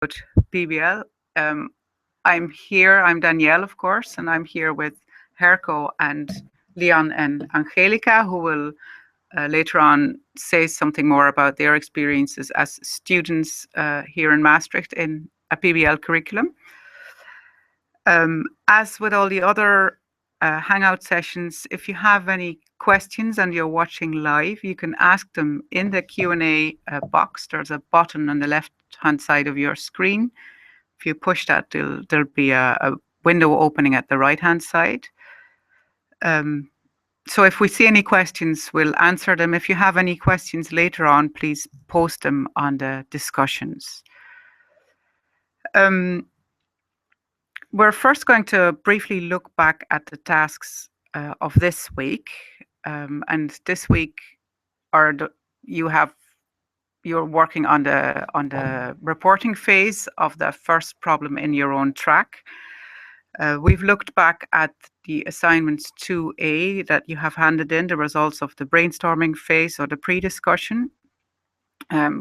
PBL. I'm Danielle, of course, and I'm here with Herco and Leon and Angelica, who will later on say something more about their experiences as students here in Maastricht in a PBL curriculum. As with all the other Hangout sessions, if you have any questions and you're watching live, you can ask them in the Q&A box. There's a button on the left-hand side of your screen. If you push that, there'll be a window opening at the right-hand side. So if we see any questions, we'll answer them. If you have any questions later on, please post them on the discussions. We're first going to briefly look back at the tasks of this week. And this week, you're working on the reporting phase of the first problem in your own track. We've looked back at the assignments 2A that you have handed in, the results of the brainstorming phase or the pre-discussion.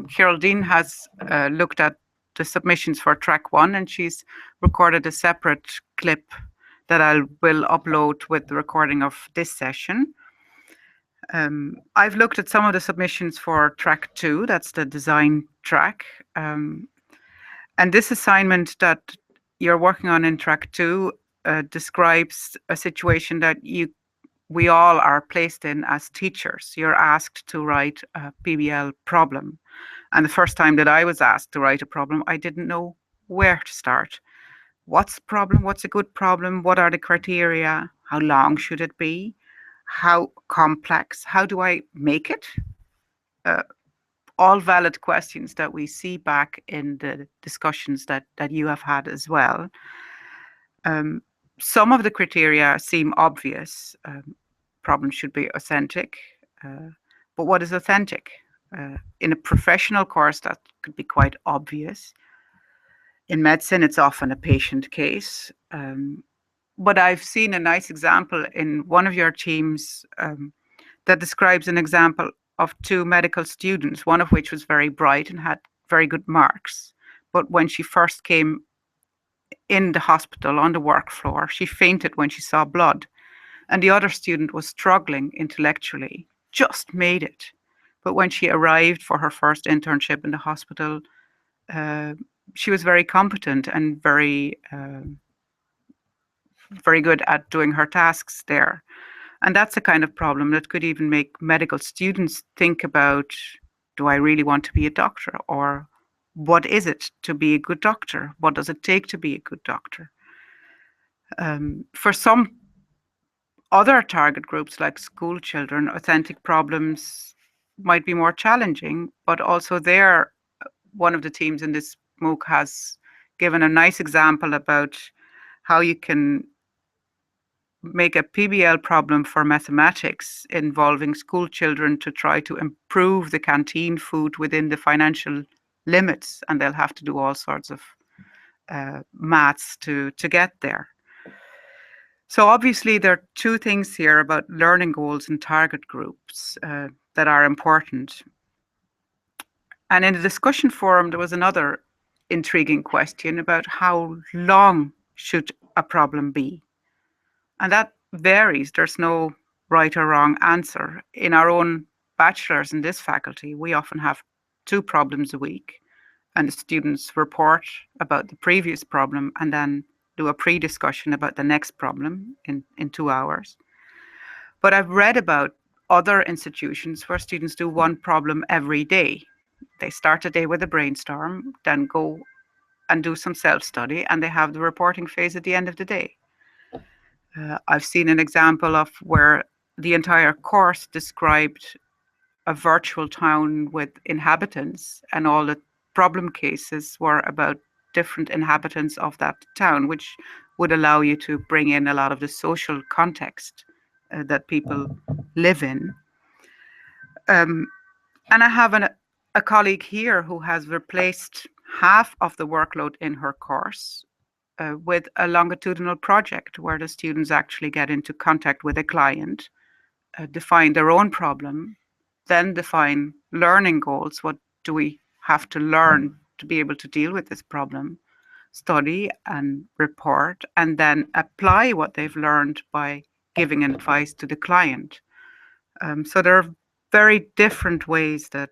Geraldine has looked at the submissions for track 1, and she's recorded a separate clip that I will upload with the recording of this session. I've looked at some of the submissions for track 2, that's the design track. And this assignment that you're working on in track 2 describes a situation that we all are placed in as teachers. You're asked to write a PBL problem. And the first time that I was asked to write a problem, I didn't know where to start. What's the problem? What's a good problem? What are the criteria? How long should it be? How complex? How do I make it? All valid questions that we see back in the discussions that you have had as well. Some of the criteria seem obvious. Problems should be authentic. But what is authentic? In a professional course, that could be quite obvious. In medicine, it's often a patient case. But I've seen a nice example in one of your teams that describes an example of 2 medical students, one of which was very bright and had very good marks. But when she first came in the hospital on the work floor, she fainted when she saw blood. And the other student was struggling intellectually, just made it. But when she arrived for her first internship in the hospital, she was very competent and very good at doing her tasks there. And that's a kind of problem that could even make medical students think about, do I really want to be a doctor? Or what is it to be a good doctor? What does it take to be a good doctor? For some other target groups like school children, authentic problems might be more challenging, but also there, one of the teams in this MOOC has given a nice example about how you can make a PBL problem for mathematics involving school children to try to improve the canteen food within the financial limits, and they'll have to do all sorts of maths to get there. So obviously there are 2 things here about learning goals and target groups that are important. And in the discussion forum, there was another intriguing question about how long should a problem be? And that varies. There's no right or wrong answer. In our own bachelor's in this faculty, we often have 2 problems a week, and the students report about the previous problem and then do a pre-discussion about the next problem in 2 hours. But I've read about other institutions where students do 1 problem every day. They start a day with a brainstorm, then go and do some self-study, and they have the reporting phase at the end of the day. I've seen an example of where the entire course described a virtual town with inhabitants, and all the problem cases were about different inhabitants of that town, which would allow you to bring in a lot of the social context that people live in. And I have a colleague here who has replaced half of the workload in her course with a longitudinal project where the students actually get into contact with a client, define their own problem, then define learning goals. What do we have to learn to be able to deal with this problem, study and report, and then apply what they've learned by giving advice to the client. So there are very different ways that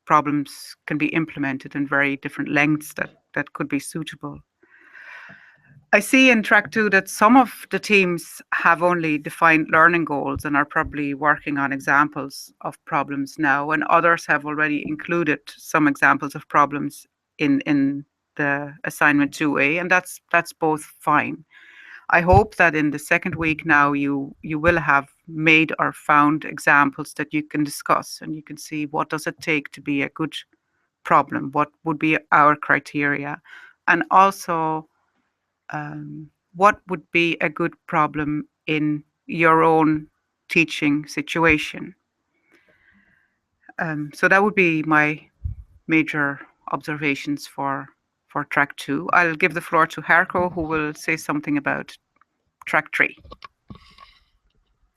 problems can be implemented and very different lengths that could be suitable. I see in track 2 that some of the teams have only defined learning goals and are probably working on examples of problems now, and others have already included some examples of problems in the assignment 2A, and that's both fine. I hope that in the second week now you will have made or found examples that you can discuss, and you can see what does it take to be a good problem, what would be our criteria, and also what would be a good problem in your own teaching situation. So that would be my major observations for track 2. I'll give the floor to Harko, who will say something about track 3.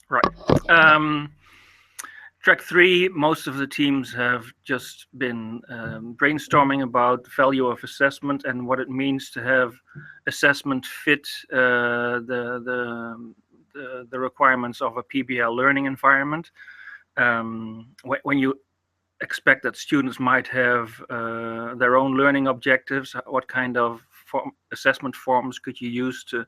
Right. Track 3, most of the teams have just been brainstorming about the value of assessment and what it means to have assessment fit the requirements of a PBL learning environment. When you expect that students might have their own learning objectives, what kind of assessment forms could you use to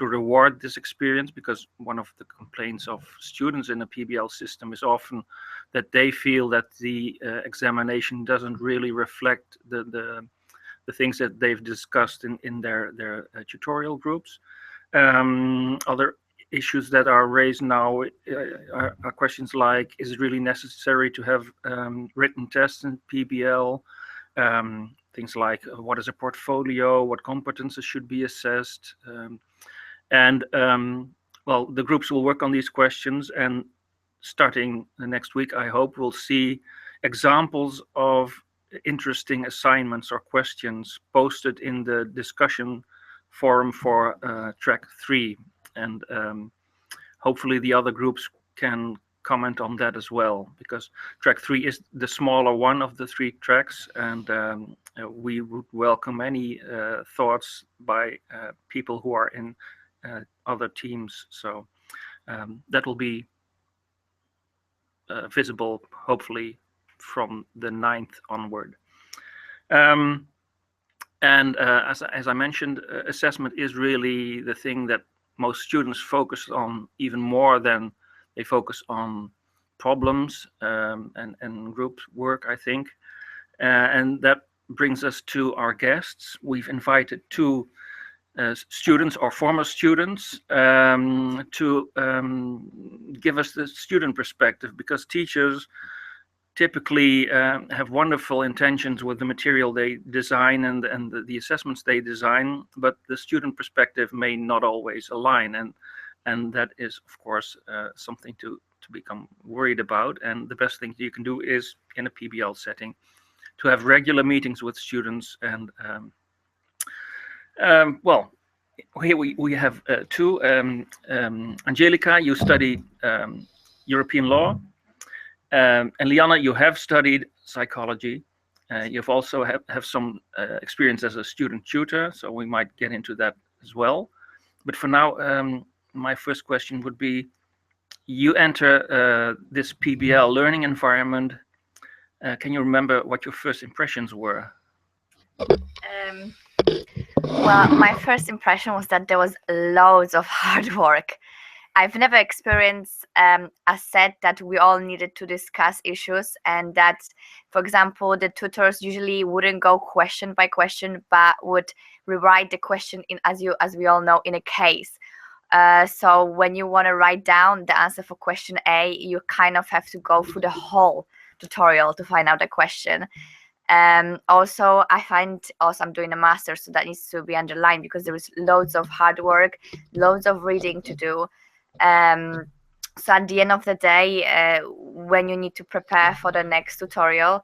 reward this experience? Because one of the complaints of students in a PBL system is often that they feel that the examination doesn't really reflect the things that they've discussed in their tutorial groups. Other issues that are raised now are questions like, is it really necessary to have written tests in PBL? Things like, what is a portfolio? What competences should be assessed? Well, the groups will work on these questions, and starting the next week, I hope we'll see examples of interesting assignments or questions posted in the discussion forum for track 3. And hopefully the other groups can comment on that as well, because track 3 is the smaller one of the 3 tracks, and we would welcome any thoughts by people who are in other teams. So that will be visible hopefully from the 9th onward. As I mentioned, assessment is really the thing that most students focus on, even more than they focus on problems and group work, I think. And that brings us to our guests. We've invited 2 students or former students to give us the student perspective, because teachers typically have wonderful intentions with the material they design and the assessments they design, but the student perspective may not always align, and that is of course something to become worried about. And the best thing you can do is, in a PBL setting, to have regular meetings with students. And well, here we have 2. Angelica, you study European law. And Liana, you have studied psychology. You've also have some experience as a student tutor, so we might get into that as well. But for now, my first question would be, you enter this PBL learning environment. Can you remember what your first impressions were? Well, my first impression was that there was loads of hard work. I've never experienced a set that we all needed to discuss issues, and that, for example, the tutors usually wouldn't go question by question, but would rewrite the question in, as we all know, in a case. So when you want to write down the answer for question A, you kind of have to go through the whole tutorial to find out the question. Also, I'm doing a master, so that needs to be underlined, because there is loads of hard work, loads of reading to do. So at the end of the day, when you need to prepare for the next tutorial,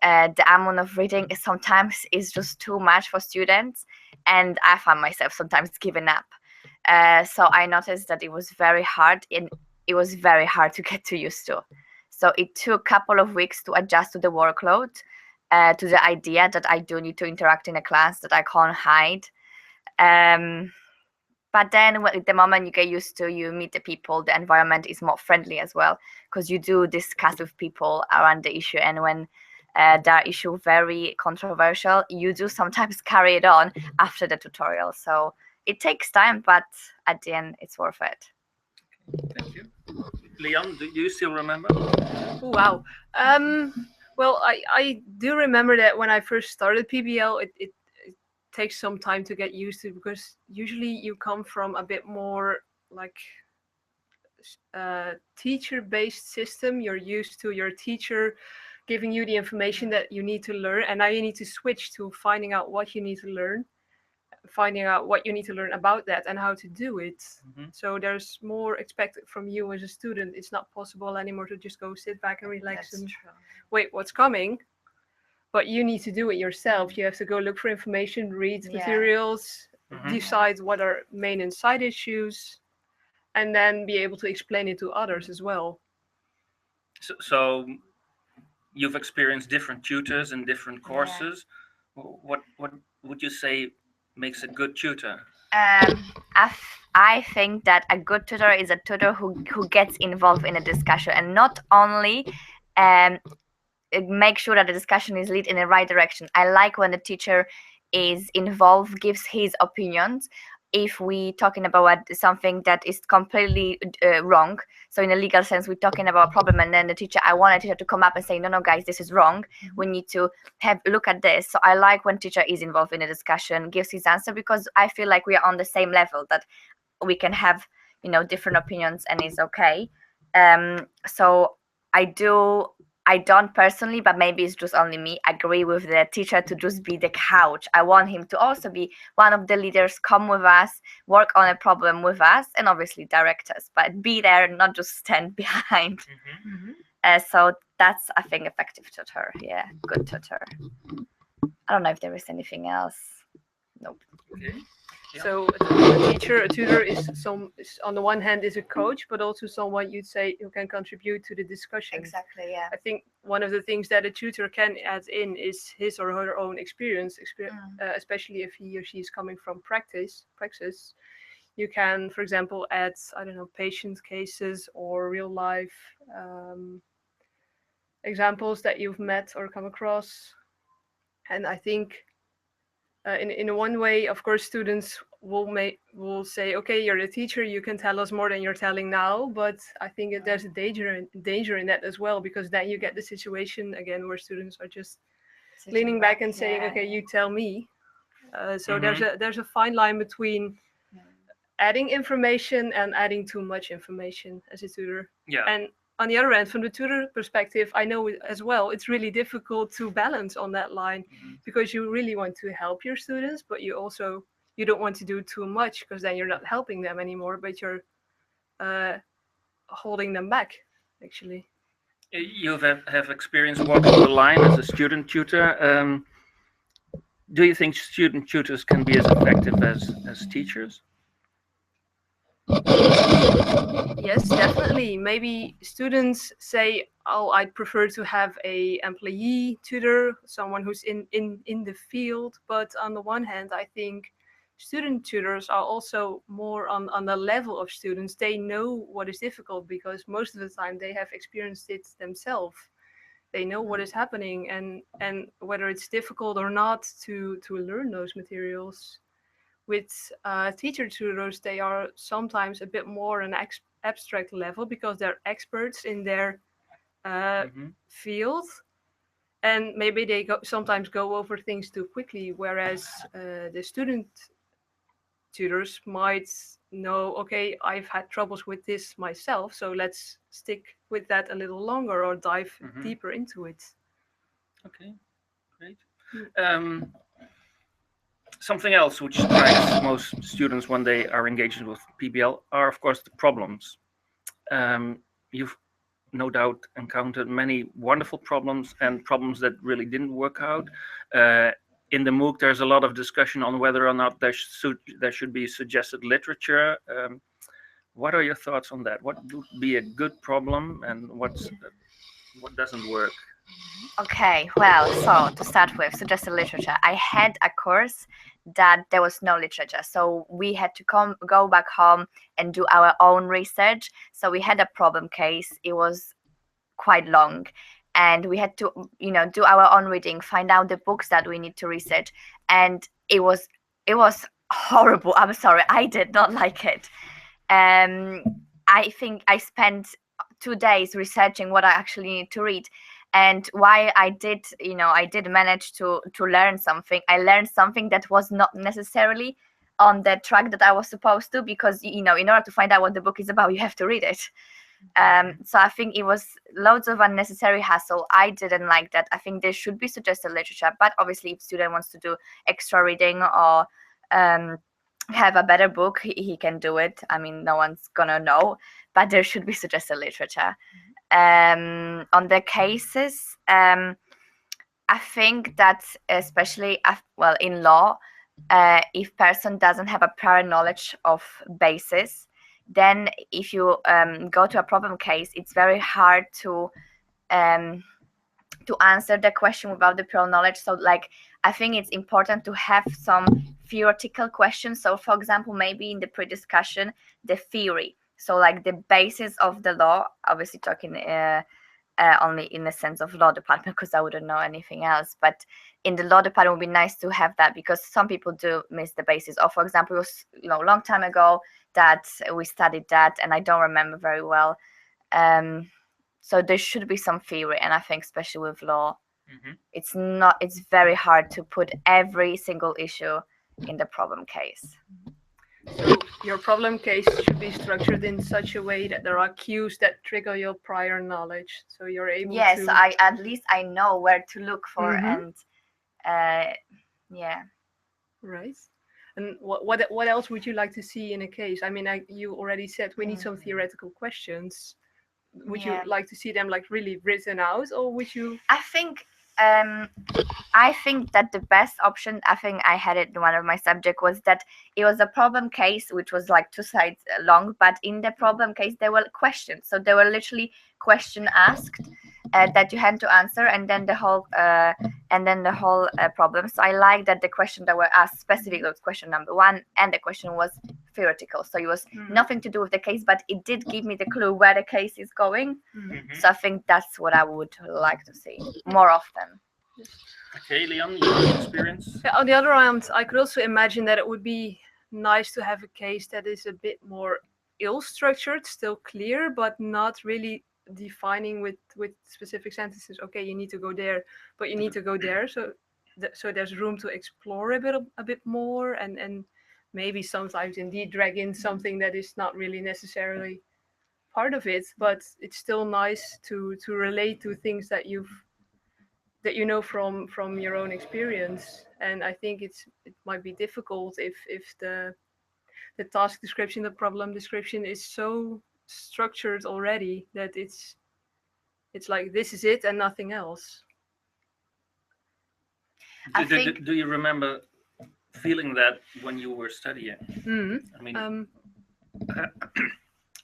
the amount of reading sometimes is just too much for students, and I found myself sometimes giving up. So I noticed that it was very hard, and it was very hard to get used to. So it took a couple of weeks to adjust to the workload. to the idea that I do need to interact in a class, that I can't hide. But then the moment you get used to, you meet the people, the environment is more friendly as well, because you do discuss with people around the issue. And when that issue very controversial, you do sometimes carry it on after the tutorial. So it takes time, but at the end, it's worth it. Thank you. Leon, do you still remember? Wow. Well, I do remember that when I first started PBL, it takes some time to get used to, because usually you come from a bit more like teacher-based system. You're used to your teacher giving you the information that you need to learn, and now you need to switch to finding out what you need to learn, finding out what you need to learn about that and how to do it. So there's more expected from you as a student. It's not possible anymore to just go sit back and relax and wait what's coming, but you need to do it yourself. You have to go look for information, read materials, decide what are main and side issues, and then be able to explain it to others as well. So you've experienced different tutors and different courses. What would you say makes a good tutor? I think that a good tutor is a tutor who gets involved in a discussion, and not only make sure that the discussion is led in the right direction. I like when the teacher is involved, gives his opinions. If we talking about something that is completely wrong, so in a legal sense, we're talking about a problem, and then I want a teacher to come up and say, no, guys, this is wrong. We need to have a look at this. So I like when teacher is involved in a discussion, gives his answer, because I feel like we are on the same level, that we can have, different opinions, and it's okay. So I don't personally, but maybe it's just only me, agree with the teacher to just be the couch. I want him to also be one of the leaders, come with us, work on a problem with us, and obviously direct us, but be there, not just stand behind. So that's, I think, effective tutor. Yeah, good tutor. I don't know if there is anything else. Nope. Okay. So a tutor is on the one hand is a coach, but also someone you'd say who can contribute to the discussion. Exactly, yeah. I think one of the things that a tutor can add in is his or her own experience, especially if he or she is coming from praxis. You can, for example, add, I don't know, patient cases or real life examples that you've met or come across. And I think in one way, of course, students will say, okay, you're the teacher, you can tell us more than you're telling now. But I think there's a danger in that as well, because then you get the situation again where students are just leaning back and saying, okay, you tell me. So there's a fine line between adding information and adding too much information as a tutor. Yeah. And on the other end, from the tutor perspective, I know as well, it's really difficult to balance on that line, because you really want to help your students, but you don't want to do too much, because then you're not helping them anymore, but you're holding them back, actually. You have experience walking the line as a student tutor. Do you think student tutors can be as effective as teachers? Yes, definitely. Maybe students say, oh, I'd prefer to have a employee tutor, someone who's in the field. But on the one hand, I think student tutors are also more on the level of students. They know what is difficult, because most of the time they have experienced it themselves. They know what is happening and whether it's difficult or not to learn those materials. With teacher tutors, they are sometimes a bit more an abstract level, because they're experts in their field, and maybe they sometimes go over things too quickly, whereas the student tutors might know, okay, I've had troubles with this myself, so let's stick with that a little longer or dive deeper into it. Okay, great. Something else which strikes most students when they are engaged with PBL are, of course, the problems. You've no doubt encountered many wonderful problems and problems that really didn't work out. In the MOOC, there's a lot of discussion on whether or not there should be suggested literature. What are your thoughts on that? What would be a good problem, and what doesn't work? Okay, well, so to start with, suggested literature. I had a course that there was no literature, so we had to go back home and do our own research. So we had a problem case. It was quite long, and we had to, do our own reading, find out the books that we need to research, and it was horrible. I'm sorry, I did not like it. I think I spent 2 days researching what I actually need to read. And why I did manage to learn something. I learned something that was not necessarily on the track that I was supposed to, because in order to find out what the book is about, you have to read it. So I think it was loads of unnecessary hassle. I didn't like that. I think there should be suggested literature, but obviously if student wants to do extra reading or have a better book, he can do it. I mean, no one's gonna know, but there should be suggested literature. On the cases, I think that especially in law, if person doesn't have a prior knowledge of basis, then if you go to a problem case, it's very hard um, to answer the question without the prior knowledge. So like, I think it's important to have some theoretical questions. So for example, maybe in the pre-discussion, the theory. So like the basis of the law, obviously talking only in the sense of law department, because I wouldn't know anything else. But in the law department, it would be nice to have that, because some people do miss the basis. Or for example, it was a long time ago that we studied that, and I don't remember very well. So there should be some theory, and I think especially with law, it's very hard to put every single issue in the problem case. So your problem case should be structured in such a way that there are cues that trigger your prior knowledge, so you're able Yes, to. at least I know where to look for, and yeah. Right. And what else would you like to see in a case? I mean, you already said we need some theoretical questions. Would you Yeah. like to see them like really written out, or would you? I think that the best option, I think I had it in one of my subject, was that it was a problem case which was like 2 sides long, but in the problem case there were questions. So there were literally question asked that you had to answer, and then the whole problem. So I like that the question that were asked specifically was question number 1, and the question was theoretical. So it was nothing to do with the case, but it did give me the clue where the case is going. So I think that's what I would like to see more often. Okay, Leon, your experience? Yeah, on the other hand, I could also imagine that it would be nice to have a case that is a bit more ill-structured, still clear, but not really defining with specific sentences. Okay, you need to go there, but you need to go there. So there's room to explore a bit more, and maybe sometimes indeed drag in something that is not really necessarily part of it, but it's still nice to relate to things that you know from your own experience. And I think it might be difficult if the task description, the problem description is so structured already that it's like this is it and nothing else. Do you remember feeling that when you were studying? I mean,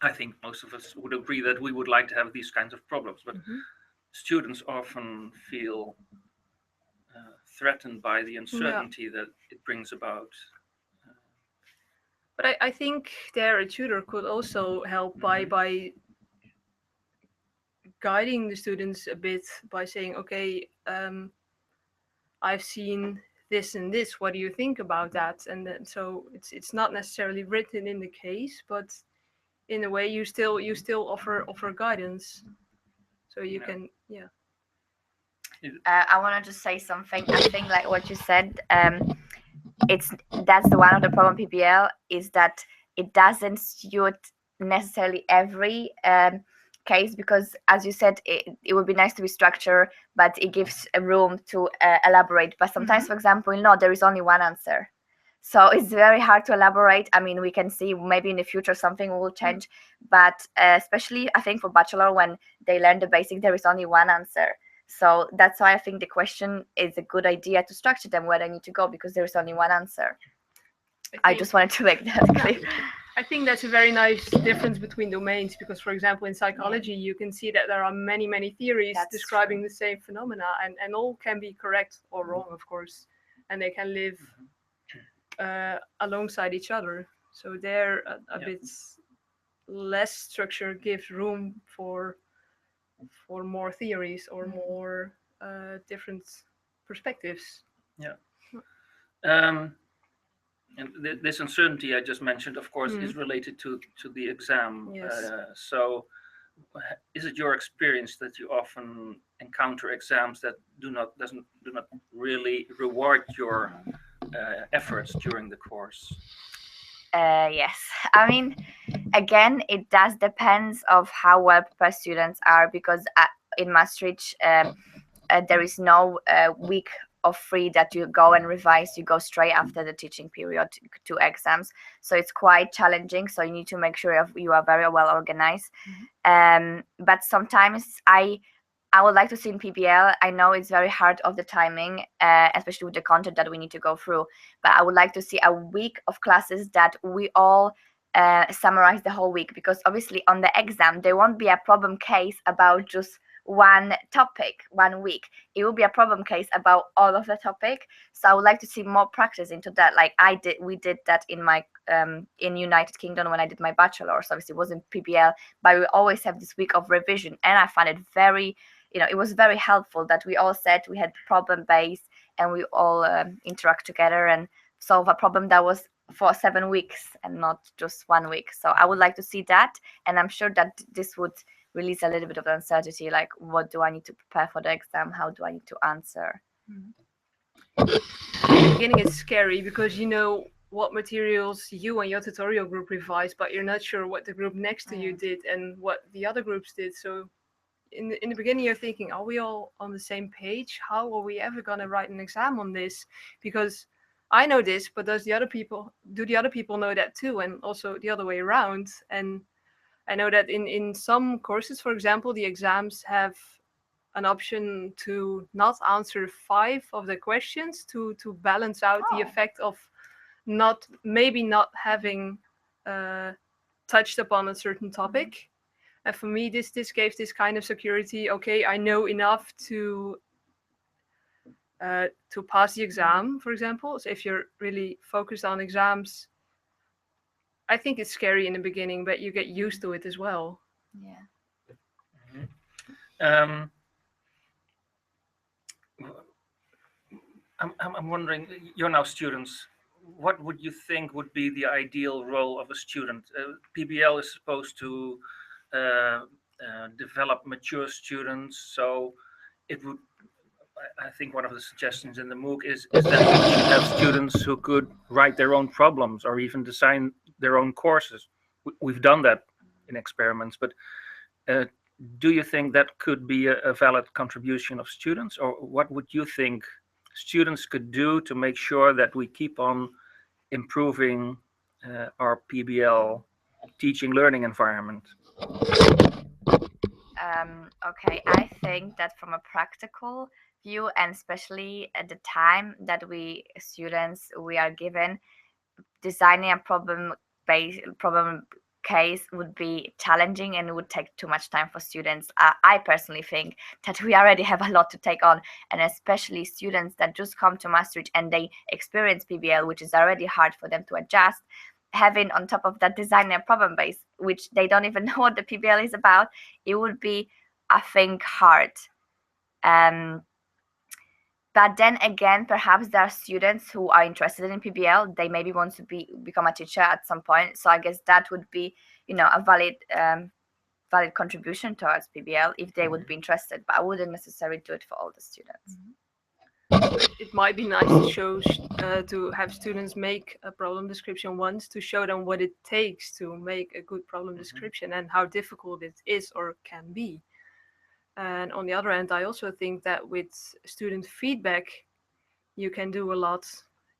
I think most of us would agree that we would like to have these kinds of problems, but students often feel threatened by the uncertainty that it brings about. But I think there a tutor could also help by guiding the students a bit by saying, okay, I've seen this and this, what do you think about that? And then so it's not necessarily written in the case, but in a way you still offer guidance, so you can. I want to just say something. I think like what you said, that's the one of the problem PBL is that it doesn't suit necessarily every case, because as you said, it would be nice to be structured, but it gives a room to elaborate. But sometimes, for example, in law, there is only one answer. So it's very hard to elaborate. I mean, we can see maybe in the future something will change, but especially I think for bachelor, when they learn the basic, there is only one answer. So that's why I think the question is a good idea to structure them where they need to go, because there is only one answer. I just wanted to make that clear. I think that's a very nice difference between domains because, for example, in psychology, you can see that there are many, many theories That's describing true. the same phenomena, and all can be correct or wrong, of course, and they can live alongside each other. So there, a Yeah. bit less structure gives room for more theories or more different perspectives. Yeah. Um, and this uncertainty I just mentioned, of course, is related to the exam. Yes. So, is it your experience that you often encounter exams that do not really reward your efforts during the course? Yes, I mean, again, it does depends of how well prepared students are because in Maastricht there is no week of free that you go and revise. You go straight after the teaching period to exams, so it's quite challenging. So you need to make sure you are very well organized. But sometimes I would like to see in PBL. I know it's very hard of the timing, especially with the content that we need to go through. But I would like to see a week of classes that we all summarize the whole week, because obviously on the exam there won't be a problem case about just one topic 1 week. It will be a problem case about all of the topic. So I would like to see more practice into that. Like we did that in my in United Kingdom when I did my bachelor's. Obviously it wasn't PBL, but we always have this week of revision, and I find it very, it was very helpful that we all said we had problem based and we all interact together and solve a problem that was for 7 weeks and not just 1 week. So I would like to see that, and I'm sure that this would release a little bit of uncertainty, like what do I need to prepare for the exam, how do I need to answer. In the beginning it's scary because you know what materials you and your tutorial group revised, but you're not sure what the group next to you did and what the other groups did. So in the beginning you're thinking, are we all on the same page? How are we ever going to write an exam on this? Because I know this, but do the other people know that too? And also the other way around. And I know that in some courses, for example, the exams have an option to not answer 5 of the questions to balance out the effect of not having touched upon a certain topic. And for me, this gave this kind of security. Okay, I know enough to pass the exam, for example. So if you're really focused on exams, I think it's scary in the beginning, but you get used to it as well. Yeah. Um, I'm wondering, you're now students. What would you think would be the ideal role of a student? PBL is supposed to develop mature students, so it would. I think one of the suggestions in the MOOC is that we should have students who could write their own problems or even design their own courses. We've done that in experiments, but do you think that could be a valid contribution of students, or what would you think students could do to make sure that we keep on improving our PBL teaching learning environment? Okay, I think that from a practical view, and especially at the time that we are given, designing a problem case would be challenging and it would take too much time for students. I personally think that we already have a lot to take on, and especially students that just come to Maastricht and they experience PBL, which is already hard for them to adjust. Having on top of that designing a problem base, which they don't even know what the PBL is about, it would be, I think, hard. But then again, perhaps there are students who are interested in PBL. They maybe want to become a teacher at some point. So I guess that would be, a valid contribution towards PBL if they would be interested. But I wouldn't necessarily do it for all the students. It might be nice to show to have students make a problem description once to show them what it takes to make a good problem description and how difficult it is or can be. And on the other hand, I also think that with student feedback, you can do a lot.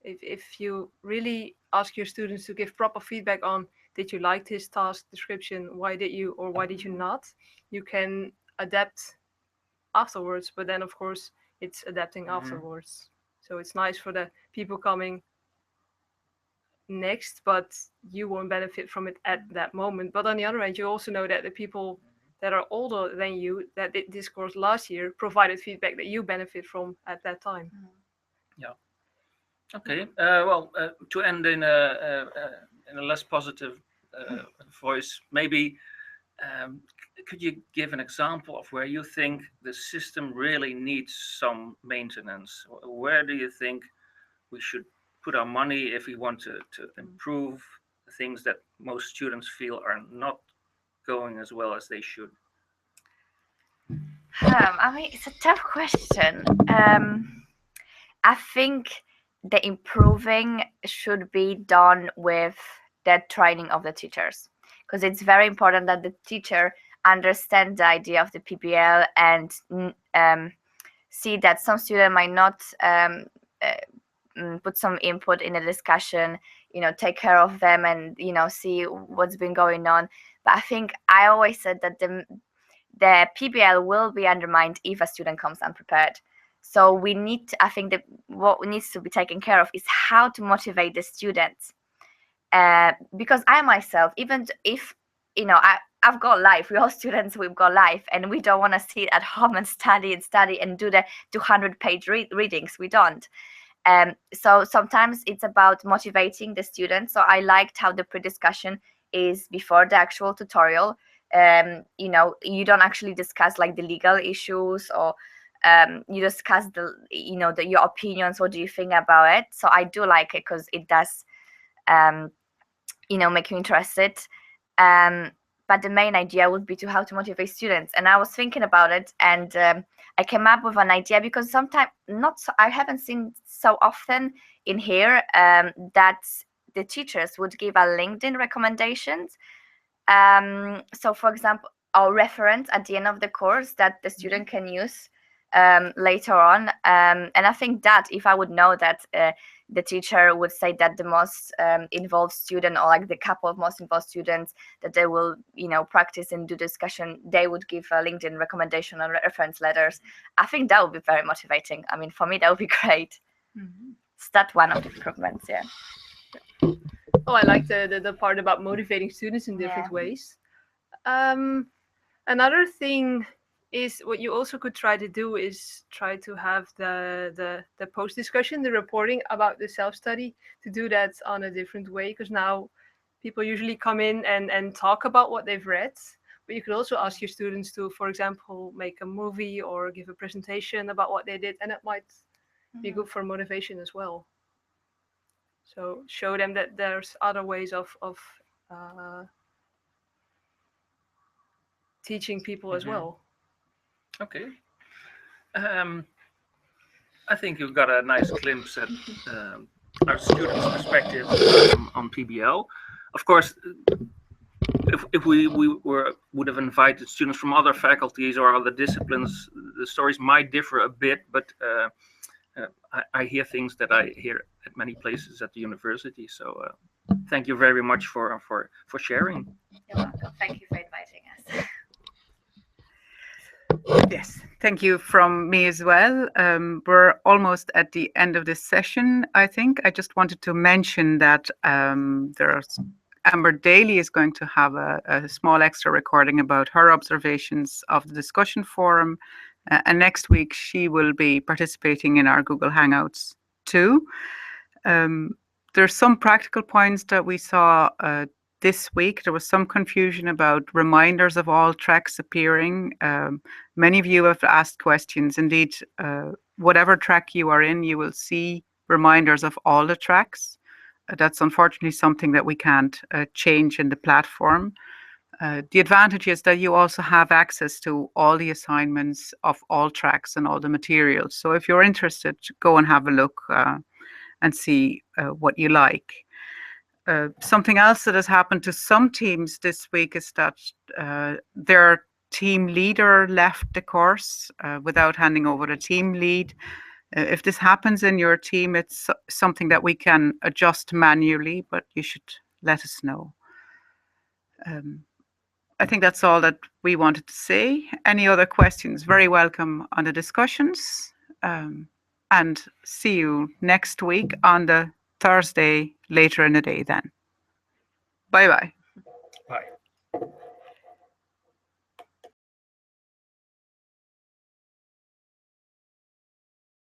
If you really ask your students to give proper feedback on, did you like this task description? Why did you or why did you not? You can adapt afterwards, but then of course it's adapting afterwards. So it's nice for the people coming next, but you won't benefit from it at that moment. But on the other hand, you also know that the people that are older than you that did this course last year provided feedback that you benefit from at that time. Okay. Well, to end in a less positive voice, maybe could you give an example of where you think the system really needs some maintenance? Where do you think we should put our money if we want to improve things that most students feel are not going as well as they should? I mean, it's a tough question. I think the improving should be done with the training of the teachers, because it's very important that the teacher understand the idea of the PBL and see that some student might not put some input in the discussion, take care of them and see what's been going on. But I think I always said that the PBL will be undermined if a student comes unprepared. So we need to, I think that what needs to be taken care of is how to motivate the students. Because I myself, even if, I've got life, we're all students, we've got life, and we don't want to sit at home and study and do the 200-page readings. We don't. So sometimes it's about motivating the students. So I liked how the pre-discussion is before the actual tutorial. You don't actually discuss like the legal issues, or you discuss your opinions. What do you think about it? So I do like it because it does make you interested. But the main idea would be to how to motivate students. And I was thinking about it, and I came up with an idea, because sometimes I haven't seen so often in here that the teachers would give a LinkedIn recommendations. So for example, our reference at the end of the course that the student can use later on. And I think that if I would know that the teacher would say that the most involved student, or like the couple of most involved students that they will, practice and do discussion, they would give a LinkedIn recommendation or reference letters. I think that would be very motivating. I mean, for me, that would be great. Mm-hmm. So that's one of the improvements, yeah. Oh, I like the part about motivating students in different ways. Another thing is what you also could try to do is try to have the post discussion, the reporting about the self-study, to do that on a different way, because now people usually come in and talk about what they've read, but you could also ask your students to, for example, make a movie or give a presentation about what they did, and it might be good for motivation as well. So show them that there's other ways of teaching people as well. Okay. I think you've got a nice glimpse at our students' perspective on PBL. Of course, if we would have invited students from other faculties or other disciplines, the stories might differ a bit, but I hear things that I hear at many places at the university. So thank you very much for sharing. You're welcome. Thank you for inviting us. Yes, thank you from me as well. We're almost at the end of this session, I think. I just wanted to mention that Amber Daly is going to have a small extra recording about her observations of the discussion forum. And next week, she will be participating in our Google Hangouts too. There's some practical points that we saw this week. There was some confusion about reminders of all tracks appearing. Many of you have asked questions. Indeed, whatever track you are in, you will see reminders of all the tracks. That's unfortunately something that we can't change in the platform. The advantage is that you also have access to all the assignments of all tracks and all the materials. So if you're interested, go and have a look and see what you like. Something else that has happened to some teams this week is that their team leader left the course without handing over the team lead. If this happens in your team, it's something that we can adjust manually, but you should let us know. I think that's all that we wanted to say. Any other questions? Very welcome on the discussions. And see you next week on the Thursday later in the day then. Bye bye. Bye.